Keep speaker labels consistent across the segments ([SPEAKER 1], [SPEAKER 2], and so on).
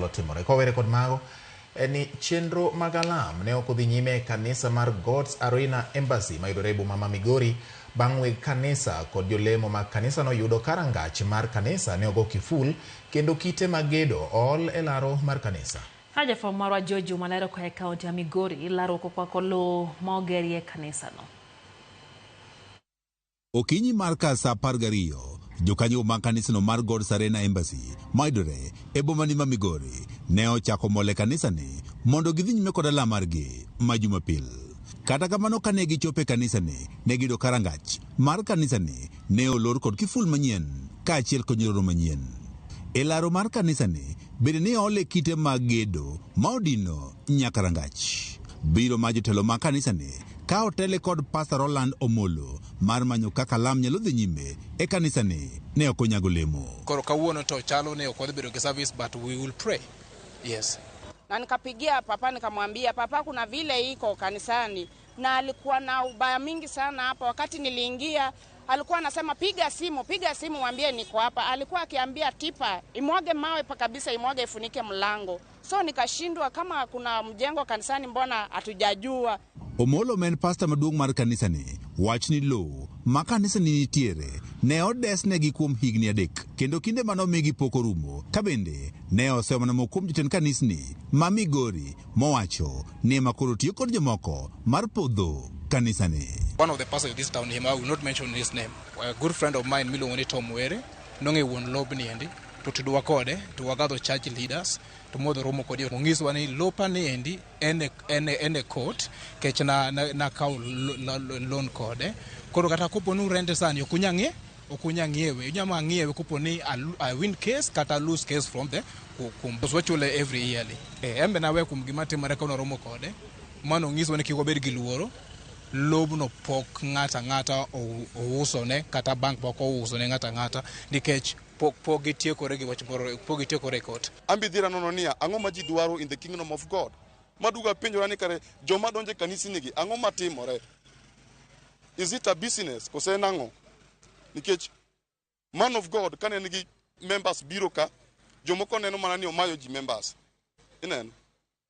[SPEAKER 1] nyalo timore. Kowere kod mago ni chenro magalam ne okudhi nyime kanisa mar God's Arena Embassy mayudore e boma ma Migori bang' weg kanisa kod jolemo mag kanisa no yudo karangach mar kanisa ne ogo kiful kendo kite magedo ol e laro mar kanisa.
[SPEAKER 2] Haja from Marwa Jojo malero kwa kaunti ya Migori laro kwa kolo maogerie kanisa no.
[SPEAKER 3] Okinyi mar kasa pargario jokanyo mag kanisa no mar God's Arena Embassy mayudore e boma ni ma Migori ne ochako mole kanisa ni mondo gidhi nyime kod ala margi ma Jumapil. Kata kamano kane gichope kanisa ni ne gido karangach mar kanisa ni ne olor kod kiful manyien kaachiel kod nyiroro manyien. E laro mar kanisa ni bende ne ole kite mag gedo ma odino nyaka rangach. Biro ma jotelo mag kanisa ni ka otele kod Pastor Roland Omolo mar manyo kaka lam nyalo dhi nyime e kanisa ni ne okonyago lemo.
[SPEAKER 4] Koro kawuono to chalo ne ok bedo ke service but we will pray. Yes.
[SPEAKER 5] Na nikapigia papa nikamwambia papa kuna vile iko kanisani na alikuwa na ubaya mingi sana hapa. Wakati niliingia alikuwa anasema piga simu mwambie niko hapa. Alikuwa akiambia tipa imwage mawe pa kabisa, imwage ifunike mlango. So nikashindwa kama kuna mjengo kanisani mbona hatujajua.
[SPEAKER 3] Omolo men pastor maduong' mar kanisa ni wach ni lo ma kanisa ni nitiere ne odesne gi kuom higni 3 kendo kinde manomigi pok orumo ka bende ne osemana mokum jotend kanisni ma Migori mowacho ni makoro tiyo kod jomoko mar podho kanisa ni.
[SPEAKER 4] One of the pastors of this town, him, I will not mention his name, a good friend of mine, Milongoni Tom Were, nonge won lobni endi to tudwa kode to wagado church leaders to modo romo kodi mongiswa ni lopa ni endi ene court kech na kaw loan kode koro kata kopo nu rente sani okunyangiewe nyama ngiewe kopo ni a win case kata lose case from the kum swachule every yearly embe na we kum gimati mare kono romo kode mano ngiswa ni kiko bed gi luoro lobno pok ngata ousone kata bank poko ousone ngata nikech pok gitiekore gi wach moro pok gitiekore court.
[SPEAKER 6] Ambidhira nono niya ang'o ma ji dwaro in the kingdom of God. Maduga penjora ni kare joma donje kanisi nigi ang'o matimore. Is it a business kose nango? Nikech man of God kane nigi members biro ka jomoko neno mana ni omayo ji members. Inen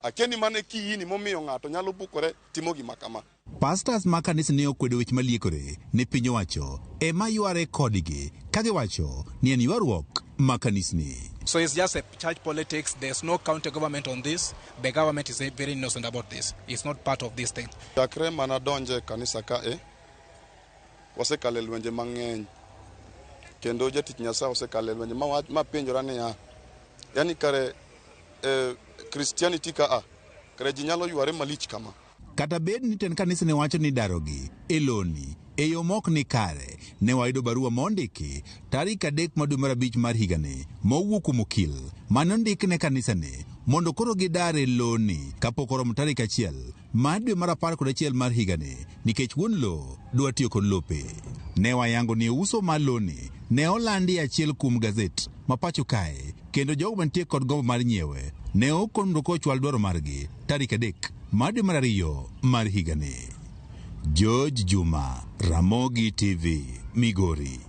[SPEAKER 6] akeni mane kiyini momiyo ng'ato nyalo bukore timo gima kama.
[SPEAKER 3] Pastors ma kanisa ne okwedo weche maliekore ne piny owacho ema yware kodgi ka giwacho ni en ywaruok ma kanisni.
[SPEAKER 4] So it's just a church politics. There's no county government on this. The government is very innocent about this. It's not part of this thing.
[SPEAKER 6] Jakre mana donje kanisa ka wasekale lwenje mang'eny kendo jatich Nyasaye osekale lwenje ma penjora niya yani kare Christianity ka kare ji nyalo yware malich kama.
[SPEAKER 3] Kata bed ni ten kanisa ne wacho ni darogi eloni e yo mok ni kare ne wayudo barua mondiki tarik 3 dwe mar 5 mar higani mowuok kuom okil mane ondiki ne kanisa ni mondo koro gidare loni kapok oromo tarik 1 mar dwe mar 11 mar higani nikech wuon lo dwa tiyo kod lope. Ne wayango ni uso mar loni ne olandi achiel kuom gazet ma pacho kae kendo jogo mantie kod gombo mar nyiewe ne okondo kochwal dwaro margi tarik 3 mar dwe mar 2 mar higani. George Juma, Ramogi TV, Migori.